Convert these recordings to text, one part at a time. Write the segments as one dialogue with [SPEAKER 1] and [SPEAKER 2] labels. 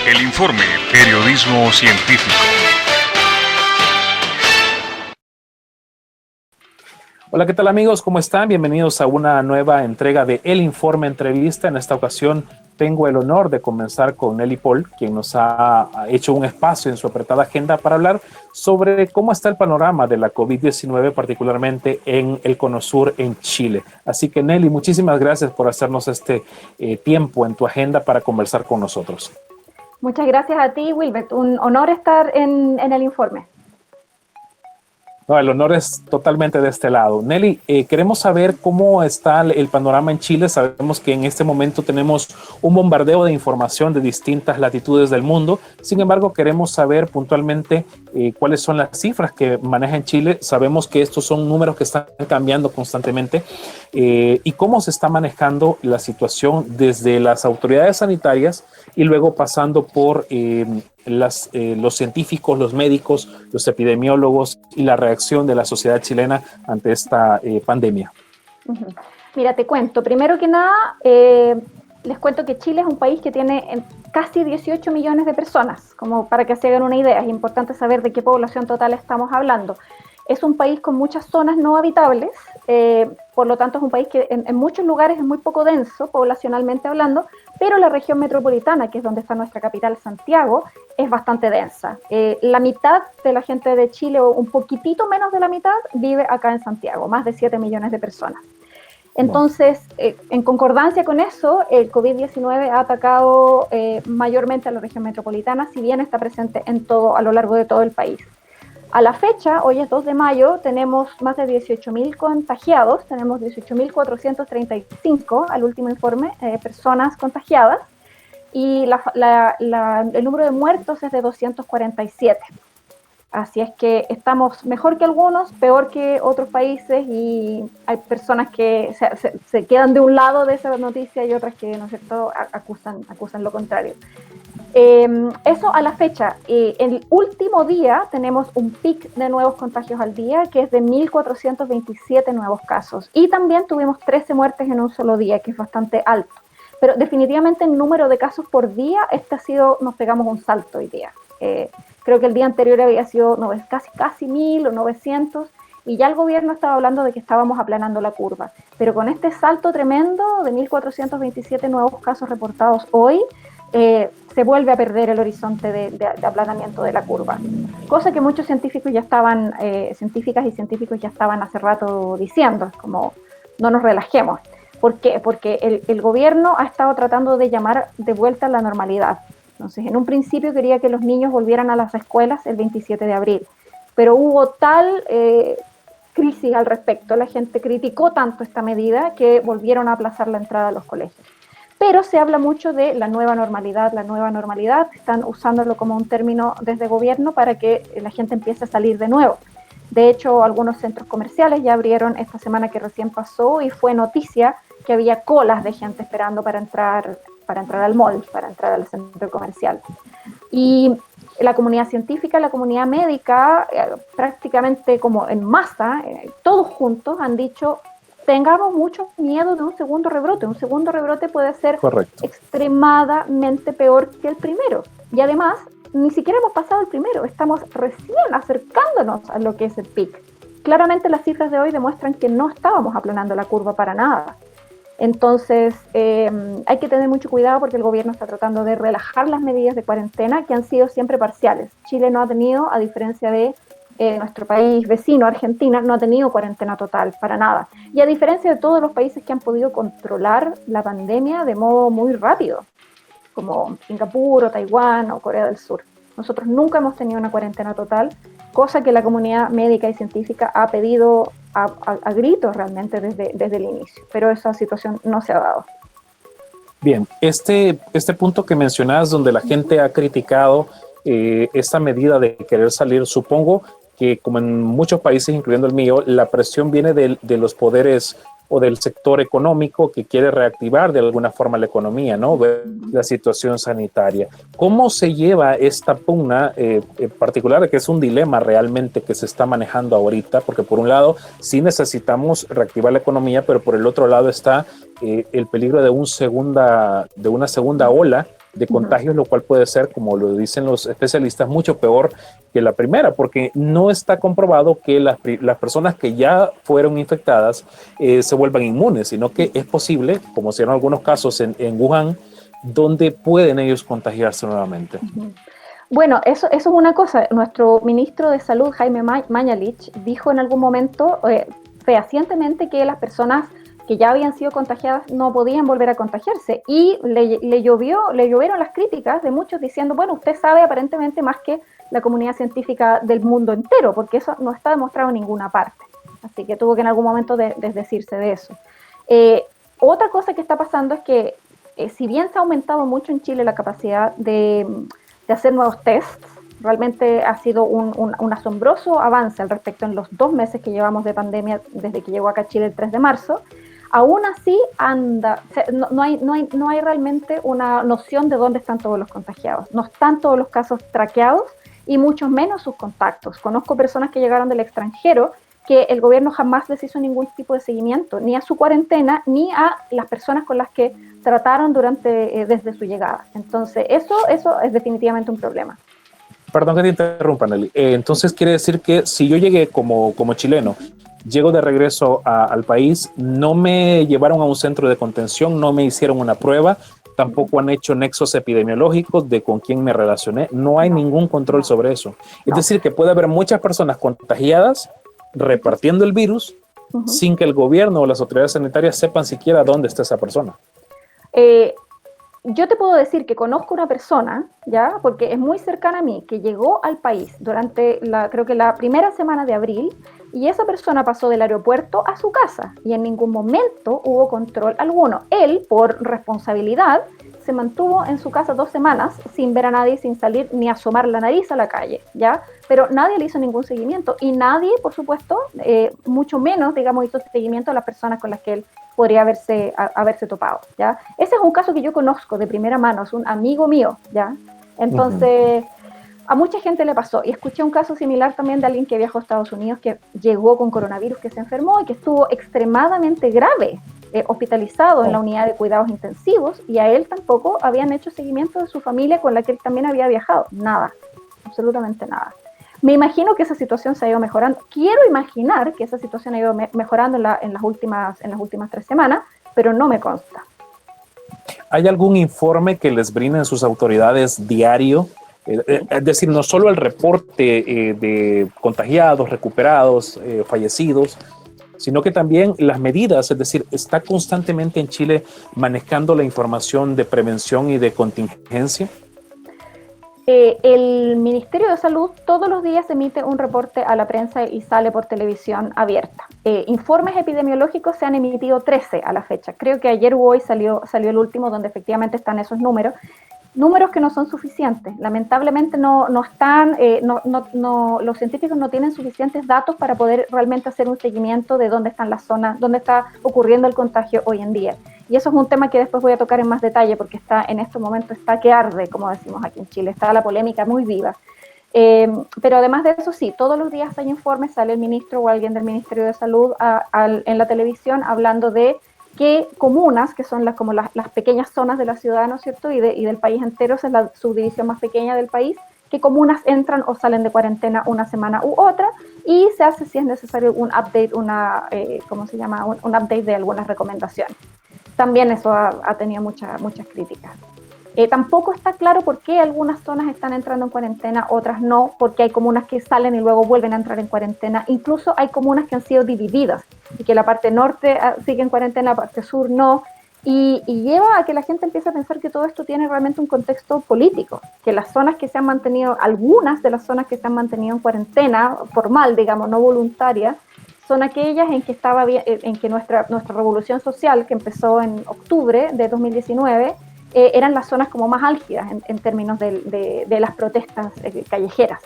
[SPEAKER 1] El informe Periodismo Científico.
[SPEAKER 2] Hola, ¿qué tal amigos? ¿Cómo están? Bienvenidos a una nueva entrega de El Informe Entrevista. En esta ocasión tengo el honor de comenzar con Nelly Paul, quien nos ha hecho un espacio en su apretada agenda para hablar sobre cómo está el panorama de la COVID-19, particularmente en el Cono Sur, en Chile. Así que Nelly, muchísimas gracias por hacernos este tiempo en tu agenda para conversar con nosotros.
[SPEAKER 3] Muchas gracias a ti, Wilbert. Un honor estar en el informe.
[SPEAKER 2] No, el honor es totalmente de este lado. Nelly, queremos saber cómo está el panorama en Chile. Sabemos que en este momento tenemos un bombardeo de información de distintas latitudes del mundo. Sin embargo, queremos saber puntualmente cuáles son las cifras que maneja en Chile. Sabemos que estos son números que están cambiando constantemente. Y cómo se está manejando la situación desde las autoridades sanitarias y luego pasando por los científicos, los médicos, los epidemiólogos y la reacción de la sociedad chilena ante esta pandemia.
[SPEAKER 3] Mira, te cuento. Primero que nada, les cuento que Chile es un país que tiene casi 18 millones de personas, como para que se hagan una idea. Es importante saber de qué población total estamos hablando. Es un país con muchas zonas no habitables, por lo tanto es un país que en muchos lugares es muy poco denso, poblacionalmente hablando, pero la región metropolitana, que es donde está nuestra capital, Santiago, es bastante densa. La mitad de la gente de Chile, o un poquitito menos de la mitad, vive acá en Santiago, más de 7 millones de personas. Entonces, en concordancia con eso, el COVID-19 ha atacado mayormente a la región metropolitana, si bien está presente a lo largo de todo el país. A la fecha, hoy es 2 de mayo, tenemos más de 18.000 contagiados, tenemos 18.435 al último informe, personas contagiadas, y el número de muertos es de 247. Así es que estamos mejor que algunos, peor que otros países, y hay personas que se quedan de un lado de esa noticia y otras que, ¿no es cierto?, acusan lo contrario. Eso a la fecha. El último día tenemos un pic de nuevos contagios al día, que es de 1.427 nuevos casos. Y también tuvimos 13 muertes en un solo día, que es bastante alto. Pero definitivamente el número de casos por día, nos pegamos un salto hoy día. Creo que el día anterior había sido casi 1.000 o 900, y ya el gobierno estaba hablando de que estábamos aplanando la curva. Pero con este salto tremendo de 1.427 nuevos casos reportados hoy, se vuelve a perder el horizonte de aplanamiento de la curva, cosa que muchos científicas y científicos ya estaban hace rato diciendo, como no nos relajemos. ¿Por qué? Porque el gobierno ha estado tratando de llamar de vuelta a la normalidad. Entonces, en un principio quería que los niños volvieran a las escuelas el 27 de abril, pero hubo tal crisis al respecto, la gente criticó tanto esta medida que volvieron a aplazar la entrada a los colegios. Pero se habla mucho de la nueva normalidad, están usándolo como un término desde gobierno para que la gente empiece a salir de nuevo. De hecho, algunos centros comerciales ya abrieron esta semana que recién pasó, y fue noticia que había colas de gente esperando para entrar al mall, para entrar al centro comercial. Y la comunidad científica, la comunidad médica, prácticamente como en masa, todos juntos han dicho: tengamos mucho miedo de un segundo rebrote. Un segundo rebrote puede ser extremadamente peor que el primero. Y además, ni siquiera hemos pasado el primero, estamos recién acercándonos a lo que es el pic. Claramente las cifras de hoy demuestran que no estábamos aplanando la curva para nada. Entonces, hay que tener mucho cuidado porque el gobierno está tratando de relajar las medidas de cuarentena, que han sido siempre parciales. Chile no ha tenido, a diferencia de nuestro país vecino, Argentina, no ha tenido cuarentena total, para nada. Y a diferencia de todos los países que han podido controlar la pandemia de modo muy rápido, como Singapur o Taiwán o Corea del Sur. Nosotros nunca hemos tenido una cuarentena total, cosa que la comunidad médica y científica ha pedido a gritos realmente desde el inicio, pero esa situación no se ha dado.
[SPEAKER 2] Bien, este punto que mencionas, donde la gente ha criticado esta medida de querer salir, supongo que, como en muchos países, incluyendo el mío, la presión viene de los poderes o del sector económico que quiere reactivar de alguna forma la economía, ¿no? Ver la situación sanitaria. ¿Cómo se lleva esta pugna particular, que es un dilema realmente que se está manejando ahorita? Porque por un lado sí necesitamos reactivar la economía, pero por el otro lado está el peligro de una segunda ola de contagios, lo cual puede ser, como lo dicen los especialistas, mucho peor que la primera, porque no está comprobado que las personas que ya fueron infectadas se vuelvan inmunes, sino que es posible, como se dieron algunos casos en Wuhan, donde pueden ellos contagiarse nuevamente.
[SPEAKER 3] Bueno, eso es una cosa. Nuestro ministro de Salud, Jaime Mañalich, dijo en algún momento fehacientemente que las personas que ya habían sido contagiadas no podían volver a contagiarse, y le llovieron las críticas de muchos diciendo, bueno, usted sabe aparentemente más que la comunidad científica del mundo entero, porque eso no está demostrado en ninguna parte. Así que tuvo que en algún momento desdecirse de eso. Otra cosa que está pasando es que si bien se ha aumentado mucho en Chile la capacidad de hacer nuevos tests, realmente ha sido un asombroso avance al respecto en los 2 meses que llevamos de pandemia desde que llegó acá a Chile el 3 de marzo, aún así no hay realmente una noción de dónde están todos los contagiados. No están todos los casos traqueados y mucho menos sus contactos. Conozco personas que llegaron del extranjero que el gobierno jamás les hizo ningún tipo de seguimiento, ni a su cuarentena, ni a las personas con las que trataron desde su llegada. Entonces, eso es definitivamente un problema.
[SPEAKER 2] Perdón que te interrumpa, Nelly. Entonces quiere decir que si yo llegué como chileno, llego de regreso al país, no me llevaron a un centro de contención, no me hicieron una prueba, tampoco han hecho nexos epidemiológicos de con quién me relacioné, no hay ningún control sobre eso. Es decir, que puede haber muchas personas contagiadas repartiendo el virus sin que el gobierno o las autoridades sanitarias sepan siquiera dónde está esa persona.
[SPEAKER 3] Yo te puedo decir que conozco una persona, ya, porque es muy cercana a mí, que llegó al país durante creo que la primera semana de abril, y esa persona pasó del aeropuerto a su casa y en ningún momento hubo control alguno. Él, por responsabilidad, se mantuvo en su casa 2 semanas sin ver a nadie, sin salir ni asomar la nariz a la calle, ¿ya? Pero nadie le hizo ningún seguimiento, y nadie, por supuesto, mucho menos, digamos, hizo seguimiento a las personas con las que él podría haberse topado, ¿ya? Ese es un caso que yo conozco de primera mano, es un amigo mío, ¿ya? Entonces, a mucha gente le pasó, y escuché un caso similar también de alguien que viajó a Estados Unidos, que llegó con coronavirus, que se enfermó y que estuvo extremadamente grave, hospitalizado en la unidad de cuidados intensivos, y a él tampoco habían hecho seguimiento de su familia con la que él también había viajado. Nada, absolutamente nada. Me imagino que esa situación se ha ido mejorando. Quiero imaginar que esa situación ha ido mejorando en las últimas 3 semanas, pero no me consta.
[SPEAKER 2] ¿Hay algún informe que les brinden sus autoridades diario? Es decir, no solo el reporte de contagiados, recuperados, fallecidos, sino que también las medidas, es decir, está constantemente en Chile manejando la información de prevención y de contingencia.
[SPEAKER 3] El Ministerio de Salud todos los días emite un reporte a la prensa y sale por televisión abierta. Informes epidemiológicos se han emitido 13 a la fecha. Creo que ayer o hoy salió el último, donde efectivamente están esos números que no son suficientes. Lamentablemente no están, los científicos no tienen suficientes datos para poder realmente hacer un seguimiento de dónde están las zonas, dónde está ocurriendo el contagio hoy en día. Y eso es un tema que después voy a tocar en más detalle, porque en estos momentos está que arde, como decimos aquí en Chile, está la polémica muy viva. Pero además de eso, sí, todos los días hay informes, sale el ministro o alguien del Ministerio de Salud en la televisión hablando de qué comunas, que son como las pequeñas zonas de la ciudad, ¿no es cierto?, y del país entero, es la subdivisión más pequeña del país, qué comunas entran o salen de cuarentena una semana u otra, y se hace, si es necesario, un update, un update de algunas recomendaciones. También eso ha tenido muchas críticas. Tampoco está claro por qué algunas zonas están entrando en cuarentena, otras no, porque hay comunas que salen y luego vuelven a entrar en cuarentena. Incluso hay comunas que han sido divididas y que la parte norte sigue en cuarentena, la parte sur no. Y lleva a que la gente empiece a pensar que todo esto tiene realmente un contexto político, que las zonas que se han mantenido, algunas de las zonas que se han mantenido en cuarentena formal, digamos, no voluntaria, son aquellas en que nuestra revolución social, que empezó en octubre de 2019, eran las zonas como más álgidas en términos de las protestas callejeras.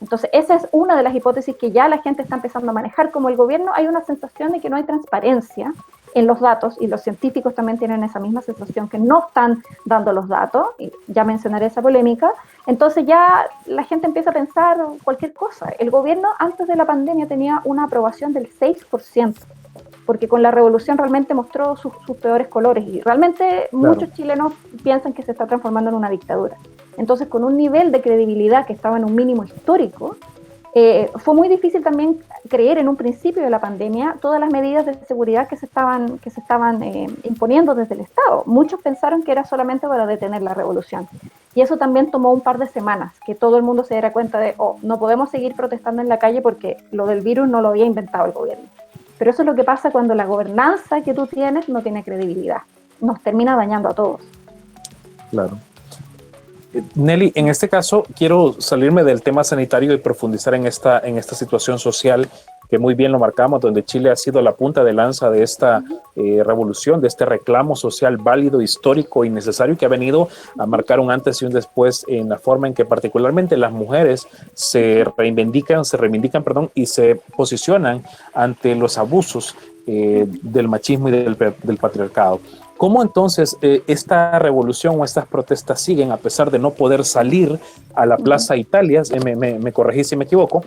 [SPEAKER 3] Entonces, esa es una de las hipótesis que ya la gente está empezando a manejar. Como el gobierno, hay una sensación de que no hay transparencia en los datos, y los científicos también tienen esa misma sensación, que no están dando los datos, y ya mencionaré esa polémica. Entonces ya la gente empieza a pensar cualquier cosa. El gobierno antes de la pandemia tenía una aprobación del 6%. porque con la revolución realmente mostró sus peores colores y realmente muchos chilenos piensan que se está transformando en una dictadura. Entonces, con un nivel de credibilidad que estaba en un mínimo histórico, fue muy difícil también creer en un principio de la pandemia todas las medidas de seguridad que se estaban imponiendo desde el Estado. Muchos pensaron que era solamente para detener la revolución. Y eso también tomó un par de semanas, que todo el mundo se diera cuenta de, no podemos seguir protestando en la calle porque lo del virus no lo había inventado el gobierno. Pero eso es lo que pasa cuando la gobernanza que tú tienes no tiene credibilidad. Nos termina dañando a todos.
[SPEAKER 2] Claro. Nelly, en este caso quiero salirme del tema sanitario y profundizar en esta situación social que muy bien lo marcamos, donde Chile ha sido la punta de lanza de esta revolución, de este reclamo social válido, histórico y necesario que ha venido a marcar un antes y un después en la forma en que particularmente las mujeres se reivindican, y se posicionan ante los abusos del machismo y del patriarcado. ¿Cómo entonces esta revolución o estas protestas siguen a pesar de no poder salir a la Plaza Italia? Me corregí si me equivoco.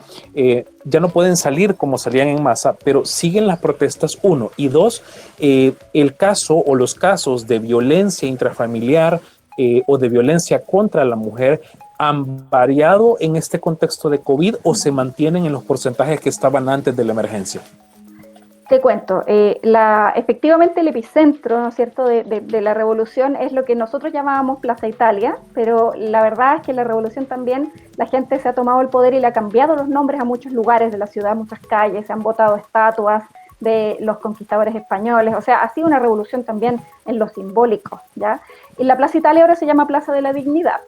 [SPEAKER 2] Ya no pueden salir como salían en masa, pero siguen las protestas, uno. Y dos, el caso o los casos de violencia intrafamiliar o de violencia contra la mujer han variado en este contexto de COVID o se mantienen en los porcentajes que estaban antes de la emergencia.
[SPEAKER 3] Te cuento, efectivamente el epicentro, ¿no es cierto?, de la revolución es lo que nosotros llamábamos Plaza Italia, pero la verdad es que la revolución también, la gente se ha tomado el poder y le ha cambiado los nombres a muchos lugares de la ciudad, muchas calles, se han botado estatuas de los conquistadores españoles, o sea, ha sido una revolución también en lo simbólico, ¿ya? Y la Plaza Italia ahora se llama Plaza de la Dignidad,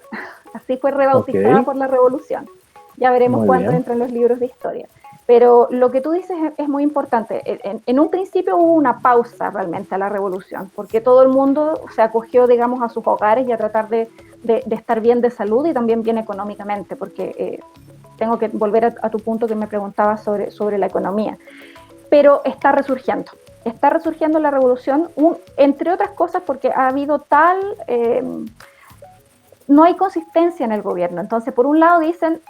[SPEAKER 3] así fue rebautizada por la revolución. Ya veremos cuándo entra en los libros de historia. Pero lo que tú dices es muy importante. En un principio hubo una pausa realmente a la revolución, porque todo el mundo se acogió, digamos, a sus hogares y a tratar de estar bien de salud y también bien económicamente, porque tengo que volver a tu punto que me preguntabas sobre la economía. Pero está resurgiendo la revolución, entre otras cosas porque ha habido no hay consistencia en el gobierno. Entonces, por un lado dicen,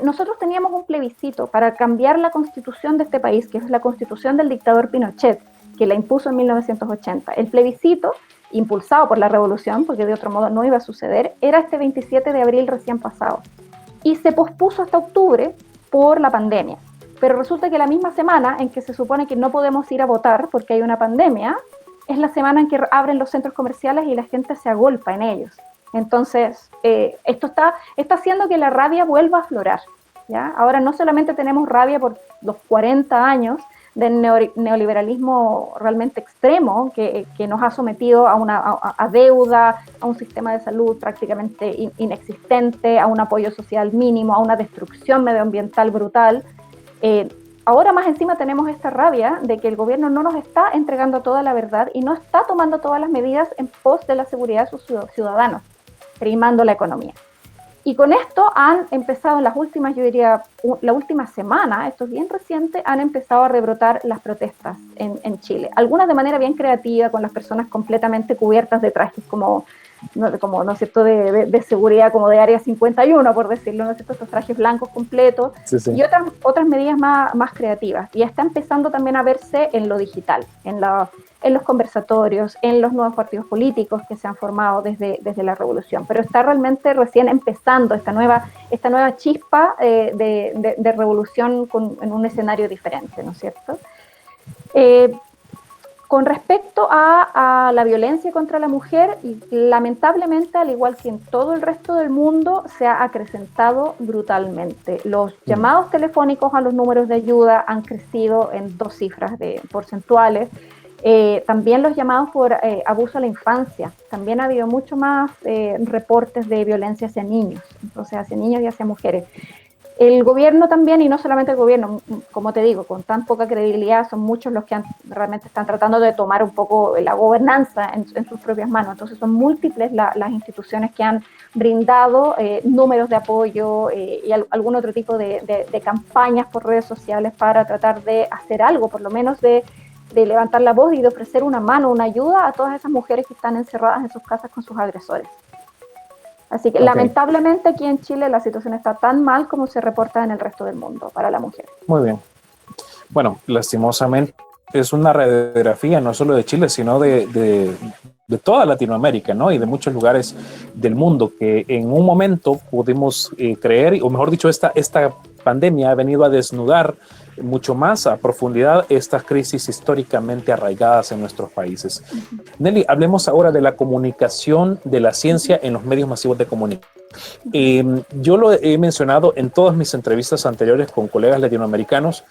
[SPEAKER 3] nosotros teníamos un plebiscito para cambiar la constitución de este país, que es la constitución del dictador Pinochet, que la impuso en 1980. El plebiscito, impulsado por la revolución, porque de otro modo no iba a suceder, era este 27 de abril recién pasado. Y se pospuso hasta octubre por la pandemia. Pero resulta que la misma semana en que se supone que no podemos ir a votar porque hay una pandemia, es la semana en que abren los centros comerciales y la gente se agolpa en ellos. Entonces, esto está haciendo que la rabia vuelva a aflorar, ¿ya? Ahora no solamente tenemos rabia por los 40 años del neoliberalismo realmente extremo que nos ha sometido a deuda, a un sistema de salud prácticamente inexistente, a un apoyo social mínimo, a una destrucción medioambiental brutal. Ahora más encima tenemos esta rabia de que el gobierno no nos está entregando toda la verdad y no está tomando todas las medidas en pos de la seguridad de sus ciudadanos, primando la economía. Y con esto han empezado en las últimas, yo diría, la última semana, esto es bien reciente, han empezado a rebrotar las protestas en Chile. Algunas de manera bien creativa, con las personas completamente cubiertas de trajes como ¿no es cierto?, de seguridad, como de Área 51, por decirlo, ¿no es cierto?, estos trajes blancos completos, y otras medidas más creativas. Y está empezando también a verse en lo digital, en los conversatorios, en los nuevos partidos políticos que se han formado desde la revolución. Pero está realmente recién empezando esta nueva chispa de revolución en un escenario diferente, ¿no es cierto? Con respecto a la violencia contra la mujer, lamentablemente, al igual que en todo el resto del mundo, se ha acrecentado brutalmente. Los llamados telefónicos a los números de ayuda han crecido en 2 cifras porcentuales. También los llamados por abuso a la infancia. También ha habido mucho más reportes de violencia hacia niños, entonces hacia niños y hacia mujeres. El gobierno también, y no solamente el gobierno, como te digo, con tan poca credibilidad, son muchos los que realmente están tratando de tomar un poco la gobernanza en sus propias manos. Entonces son múltiples las instituciones que han brindado números de apoyo y algún otro tipo de campañas por redes sociales para tratar de hacer algo, por lo menos de levantar la voz y de ofrecer una mano, una ayuda a todas esas mujeres que están encerradas en sus casas con sus agresores. Así que lamentablemente aquí en Chile la situación está tan mal como se reporta en el resto del mundo para la mujer.
[SPEAKER 2] Muy bien. Bueno, lastimosamente es una radiografía no solo de Chile, sino de toda Latinoamérica, ¿no? Y de muchos lugares del mundo que en un momento pudimos creer, o mejor dicho, esta pandemia ha venido a desnudar mucho más a profundidad estas crisis históricamente arraigadas en nuestros países. Nelly, hablemos ahora de la comunicación de la ciencia en los medios masivos de comunicación. Yo lo he mencionado en todas mis entrevistas anteriores con colegas latinoamericanos.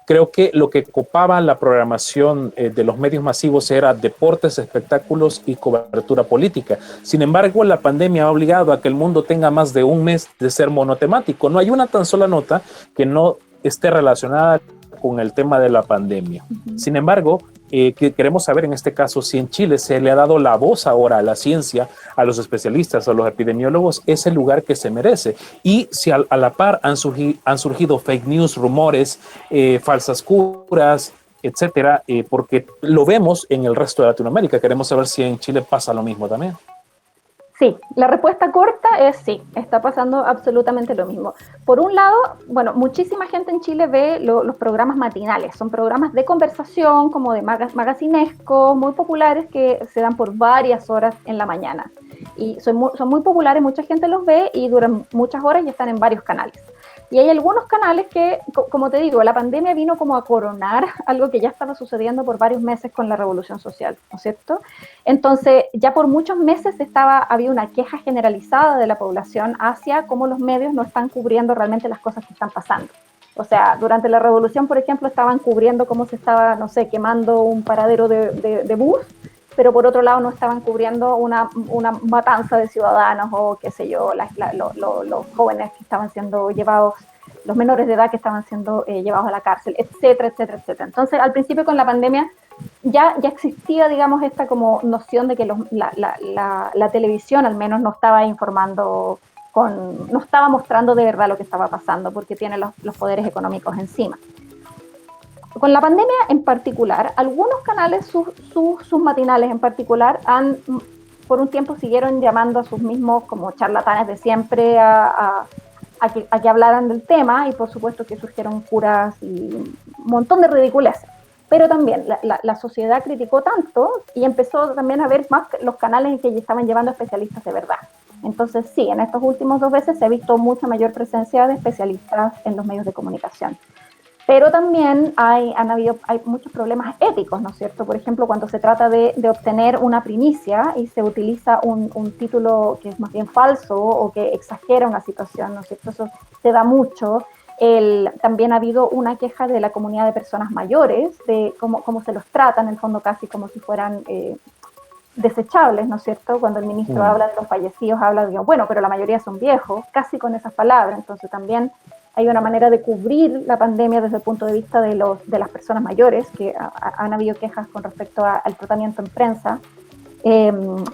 [SPEAKER 2] Creo que lo que copaba la programación de los medios masivos era deportes, espectáculos y cobertura política. Sin embargo, la pandemia ha obligado a que el mundo tenga más de un mes de ser monotemático. No hay una tan sola nota que no esté relacionada con el tema de la pandemia. Sin embargo, queremos saber en este caso si en Chile se le ha dado la voz ahora a la ciencia, a los especialistas, a los epidemiólogos, ese lugar que se merece. Y si a la par han surgido fake news, rumores, falsas curas, etcétera, porque lo vemos en el resto de Latinoamérica. Queremos saber si en Chile pasa lo mismo también.
[SPEAKER 3] Sí, la respuesta corta es sí, está pasando absolutamente lo mismo. Por un lado, bueno, muchísima gente en Chile ve los programas matinales, son programas de conversación como de magacinescos, muy populares que se dan por varias horas en la mañana. Y son muy populares, mucha gente los ve y duran muchas horas y están en varios canales. Y hay algunos canales que, como te digo, la pandemia vino como a coronar algo que ya estaba sucediendo por varios meses con la revolución social, ¿no es cierto? Entonces, ya por muchos meses había una queja generalizada de la población hacia cómo los medios no están cubriendo realmente las cosas que están pasando. O sea, durante la revolución, por ejemplo, estaban cubriendo cómo se estaba, no sé, quemando un paradero de bus, pero por otro lado no estaban cubriendo una matanza de ciudadanos o qué sé yo, los jóvenes que estaban siendo llevados, los menores de edad que estaban siendo llevados a la cárcel, etcétera, etcétera, etcétera. Entonces, al principio con la pandemia ya existía, digamos, esta como noción de que la televisión al menos no estaba informando, no estaba mostrando de verdad lo que estaba pasando, porque tiene los poderes económicos encima. Con la pandemia en particular, algunos canales, sus matinales en particular, por un tiempo siguieron llamando a sus mismos como charlatanes de siempre a que hablaran del tema, y por supuesto que surgieron curas y un montón de ridiculeces. Pero también la sociedad criticó tanto y empezó también a ver más los canales en que estaban llevando especialistas de verdad. Entonces sí, en estos últimos 2 veces se ha visto mucha mayor presencia de especialistas en los medios de comunicación. Pero también hay muchos problemas éticos, ¿no es cierto? Por ejemplo, cuando se trata de obtener una primicia y se utiliza un título que es más bien falso o que exagera una situación, ¿no es cierto? Eso se da mucho. También ha habido una queja de la comunidad de personas mayores, de cómo se los trata, en el fondo casi como si fueran desechables, ¿no es cierto? Cuando el ministro habla de los fallecidos, habla de, bueno, pero la mayoría son viejos, casi con esas palabras. Entonces también hay una manera de cubrir la pandemia desde el punto de vista de las personas mayores, que han habido quejas con respecto al tratamiento en prensa,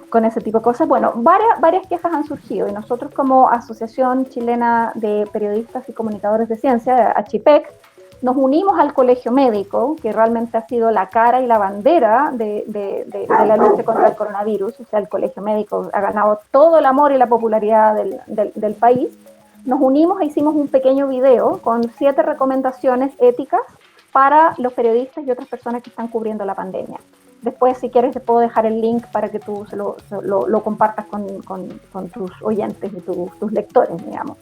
[SPEAKER 3] con ese tipo de cosas. Bueno, varias quejas han surgido, y nosotros como Asociación Chilena de Periodistas y Comunicadores de Ciencia, ACHIPEC, nos unimos al Colegio Médico, que realmente ha sido la cara y la bandera de la lucha contra el coronavirus. O sea, el Colegio Médico ha ganado todo el amor y la popularidad del país. Nos unimos e hicimos un pequeño video con 7 recomendaciones éticas para los periodistas y otras personas que están cubriendo la pandemia. Después, si quieres, te puedo dejar el link para que tú lo compartas con tus oyentes y tus lectores, digamos.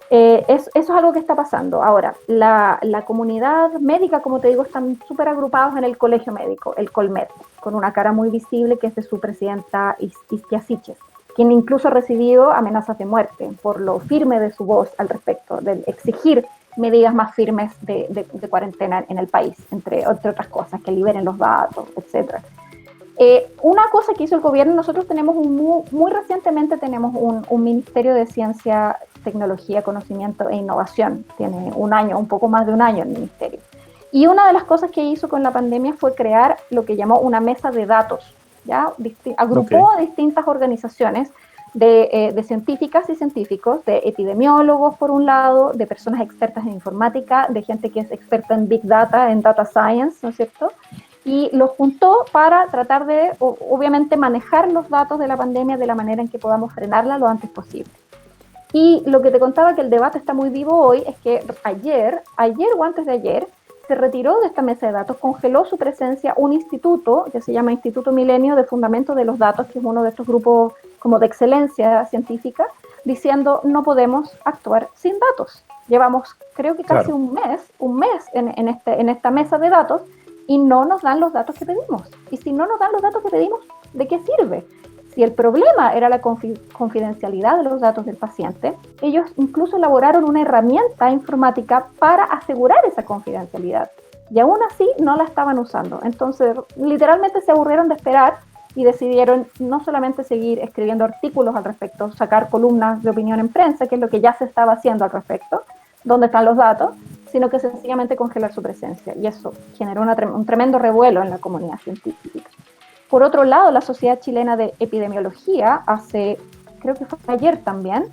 [SPEAKER 3] Eso es algo que está pasando. Ahora, la comunidad médica, como te digo, están súper agrupados en el Colegio Médico, el COLMED, con una cara muy visible que es de su presidenta Isquia Siches, quien incluso ha recibido amenazas de muerte por lo firme de su voz al respecto, de exigir medidas más firmes de cuarentena en el país, entre otras cosas, que liberen los datos, etc. Una cosa que hizo el gobierno, nosotros tenemos muy recientemente tenemos un Ministerio de Ciencia, Tecnología, Conocimiento e Innovación. Tiene un poco más de un año el ministerio. Y una de las cosas que hizo con la pandemia fue crear lo que llamó una mesa de datos. ¿Ya? Agrupó a distintas organizaciones de científicas y científicos, de epidemiólogos por un lado, de personas expertas en informática, de gente que es experta en Big Data, en Data Science, ¿no es cierto? Y los juntó para tratar de, obviamente, manejar los datos de la pandemia de la manera en que podamos frenarla lo antes posible. Y lo que te contaba, que el debate está muy vivo hoy, es que ayer o antes de ayer, se retiró de esta mesa de datos, congeló su presencia un instituto que se llama Instituto Milenio de Fundamento de los Datos, que es uno de estos grupos como de excelencia científica, diciendo no podemos actuar sin datos. Llevamos creo que casi un mes en esta mesa de datos y no nos dan los datos que pedimos. Y si no nos dan los datos que pedimos, ¿de qué sirve? Si el problema era la confidencialidad de los datos del paciente, ellos incluso elaboraron una herramienta informática para asegurar esa confidencialidad. Y aún así no la estaban usando. Entonces, literalmente se aburrieron de esperar y decidieron no solamente seguir escribiendo artículos al respecto, sacar columnas de opinión en prensa, que es lo que ya se estaba haciendo al respecto, dónde están los datos, sino que sencillamente congelar su presencia. Y eso generó un tremendo revuelo en la comunidad científica. Por otro lado, la Sociedad Chilena de Epidemiología, creo que fue ayer también,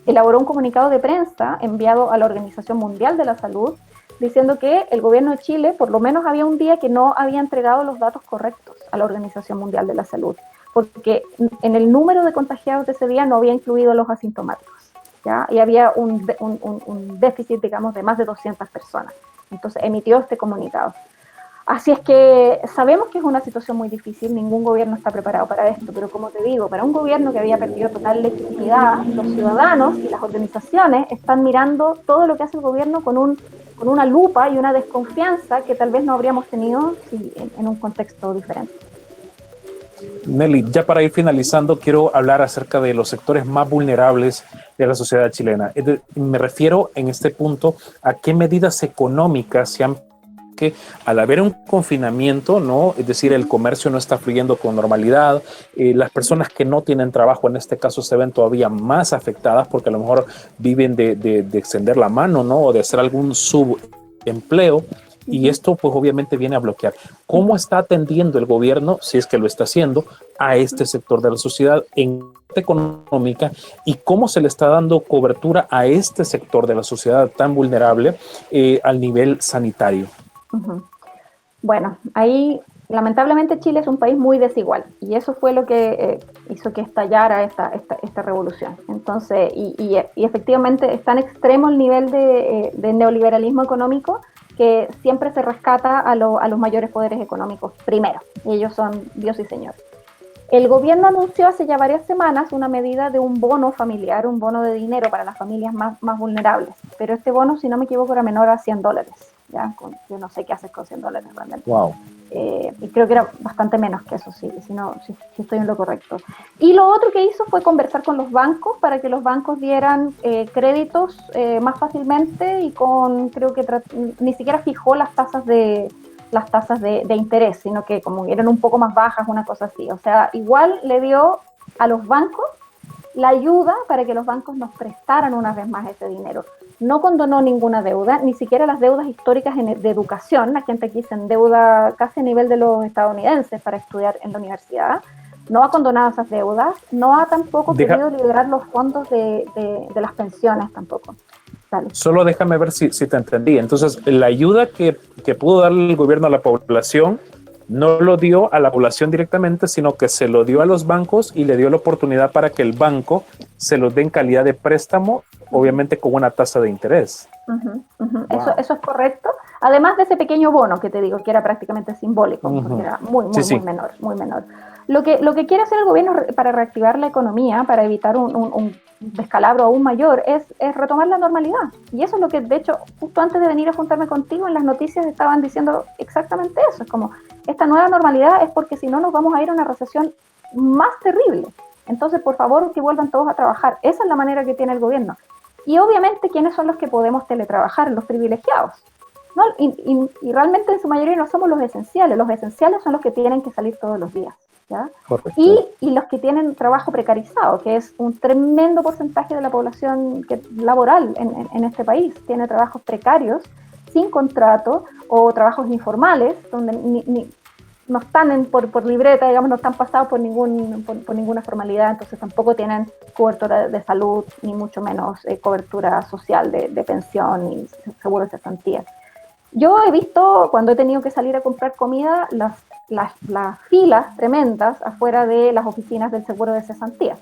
[SPEAKER 3] elaboró un comunicado de prensa enviado a la Organización Mundial de la Salud, diciendo que el gobierno de Chile, por lo menos había un día que no había entregado los datos correctos a la Organización Mundial de la Salud, porque en el número de contagiados de ese día no había incluido a los asintomáticos, ¿ya? Y había un déficit, digamos, de más de 200 personas. Entonces emitió este comunicado. Así es que sabemos que es una situación muy difícil, ningún gobierno está preparado para esto, pero como te digo, para un gobierno que había perdido total legitimidad, los ciudadanos y las organizaciones están mirando todo lo que hace el gobierno con una lupa y una desconfianza que tal vez no habríamos tenido en un contexto diferente.
[SPEAKER 2] Nelly, ya para ir finalizando, quiero hablar acerca de los sectores más vulnerables de la sociedad chilena. Me refiero en este punto a qué medidas económicas se han que al haber un confinamiento, ¿no? Es decir, el comercio no está fluyendo con normalidad, las personas que no tienen trabajo en este caso se ven todavía más afectadas porque a lo mejor viven de extender la mano, ¿no? O de hacer algún subempleo, y esto pues obviamente viene a bloquear. ¿Cómo está atendiendo el gobierno, si es que lo está haciendo, a este sector de la sociedad en económica, y cómo se le está dando cobertura a este sector de la sociedad tan vulnerable al nivel sanitario?
[SPEAKER 3] Bueno, ahí lamentablemente Chile es un país muy desigual y eso fue lo que hizo que estallara esta revolución. Entonces, y efectivamente es tan extremo el nivel de neoliberalismo económico que siempre se rescata a los mayores poderes económicos primero. Ellos son Dios y Señor. El gobierno anunció hace ya varias semanas una medida de un bono familiar, un bono de dinero para las familias más vulnerables, pero este bono, si no me equivoco, era menor a $100. ¿Ya? Yo no sé qué haces con $100 realmente.
[SPEAKER 2] Wow.
[SPEAKER 3] Y creo que era bastante menos que eso, si estoy en lo correcto. Y lo otro que hizo fue conversar con los bancos para que los bancos dieran créditos más fácilmente y creo que ni siquiera fijó las tasas de interés, sino que como eran un poco más bajas, una cosa así. O sea, igual le dio a los bancos la ayuda para que los bancos nos prestaran una vez más ese dinero. No condonó ninguna deuda, ni siquiera las deudas históricas de educación. La gente aquí se endeuda casi a nivel de los estadounidenses para estudiar en la universidad. No ha condonado esas deudas, no ha tampoco querido liberar los fondos de las pensiones tampoco. Dale.
[SPEAKER 2] Solo déjame ver si te entendí. Entonces, la ayuda que pudo dar el gobierno a la población no lo dio a la población directamente, sino que se lo dio a los bancos y le dio la oportunidad para que el banco se los dé en calidad de préstamo, obviamente con una tasa de interés.
[SPEAKER 3] Wow. Eso es correcto. Además de ese pequeño bono que te digo, que era prácticamente simbólico, porque era muy menor. Lo que quiere hacer el gobierno para reactivar la economía, para evitar un descalabro aún mayor, es retomar la normalidad. Y eso es lo que, de hecho, justo antes de venir a juntarme contigo, en las noticias estaban diciendo exactamente eso. Es como, esta nueva normalidad es porque si no nos vamos a ir a una recesión más terrible. Entonces, por favor, que vuelvan todos a trabajar. Esa es la manera que tiene el gobierno. Y obviamente, ¿quiénes son los que podemos teletrabajar? Los privilegiados, ¿no? Y realmente en su mayoría no somos los esenciales. Los esenciales son los que tienen que salir todos los días, ¿ya? Y los que tienen trabajo precarizado, que es un tremendo porcentaje de la población laboral en este país. Tiene trabajos precarios, sin contrato, o trabajos informales, donde no están por libreta, digamos, no están pasados por ninguna formalidad, entonces tampoco tienen cobertura de salud, ni mucho menos cobertura social de pensión y seguro de cesantía. Yo he visto, cuando he tenido que salir a comprar comida, las filas tremendas afuera de las oficinas del seguro de cesantía.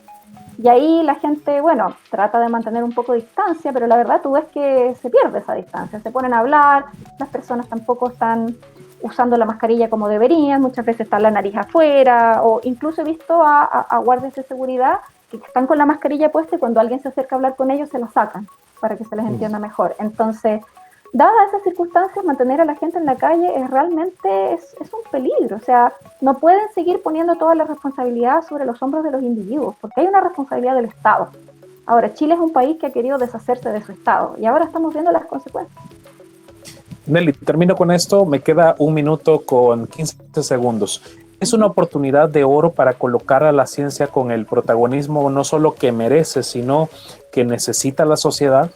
[SPEAKER 3] Y ahí la gente, bueno, trata de mantener un poco de distancia, pero la verdad tú ves que se pierde esa distancia. Se ponen a hablar, las personas tampoco están usando la mascarilla como deberían, muchas veces está la nariz afuera, o incluso he visto a guardias de seguridad que están con la mascarilla puesta y cuando alguien se acerca a hablar con ellos se la sacan para que se les entienda mejor. Entonces, dadas esas circunstancias, mantener a la gente en la calle es realmente es un peligro. O sea, no pueden seguir poniendo toda la responsabilidad sobre los hombros de los individuos, porque hay una responsabilidad del Estado. Ahora, Chile es un país que ha querido deshacerse de su Estado y ahora estamos viendo las consecuencias.
[SPEAKER 2] Nelly, termino con esto, me queda 1 minuto con 15 segundos. Es una oportunidad de oro para colocar a la ciencia con el protagonismo no solo que merece, sino que necesita la sociedad.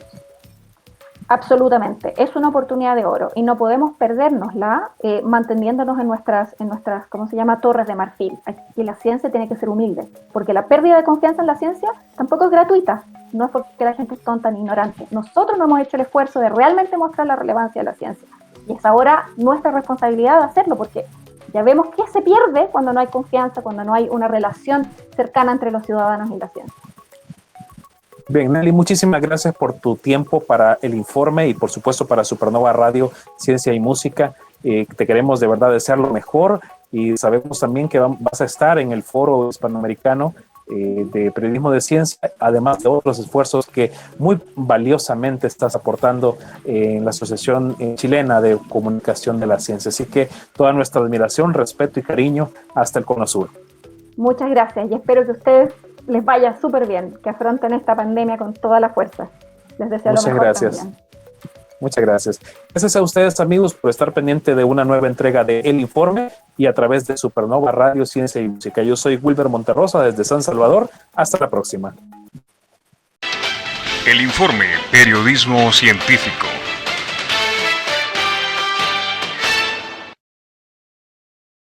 [SPEAKER 3] Absolutamente, es una oportunidad de oro y no podemos perdérnosla manteniéndonos en nuestras, ¿cómo se llama?, torres de marfil. Aquí la ciencia tiene que ser humilde, porque la pérdida de confianza en la ciencia tampoco es gratuita, no es porque la gente es tonta ni ignorante. Nosotros no hemos hecho el esfuerzo de realmente mostrar la relevancia de la ciencia y es ahora nuestra responsabilidad de hacerlo, porque ya vemos que se pierde cuando no hay confianza, cuando no hay una relación cercana entre los ciudadanos y la ciencia.
[SPEAKER 2] Bien, Nelly, muchísimas gracias por tu tiempo para el informe y por supuesto para Supernova Radio, Ciencia y Música. Te queremos de verdad desear lo mejor y sabemos también que vas a estar en el Foro Hispanoamericano de Periodismo de Ciencia, además de otros esfuerzos que muy valiosamente estás aportando en la Asociación Chilena de Comunicación de la Ciencia. Así que toda nuestra admiración, respeto y cariño hasta el Cono Sur. Muchas gracias y espero que ustedes les vaya súper bien, que afronten esta pandemia con toda la fuerza. Les deseo lo mejor. Muchas gracias. También. Muchas gracias. Gracias a ustedes, amigos, por estar pendiente de una nueva entrega de El Informe y a través de Supernova Radio, Ciencia y Música. Yo soy Wilber Monterrosa desde San Salvador. Hasta la próxima.
[SPEAKER 1] El Informe, periodismo científico.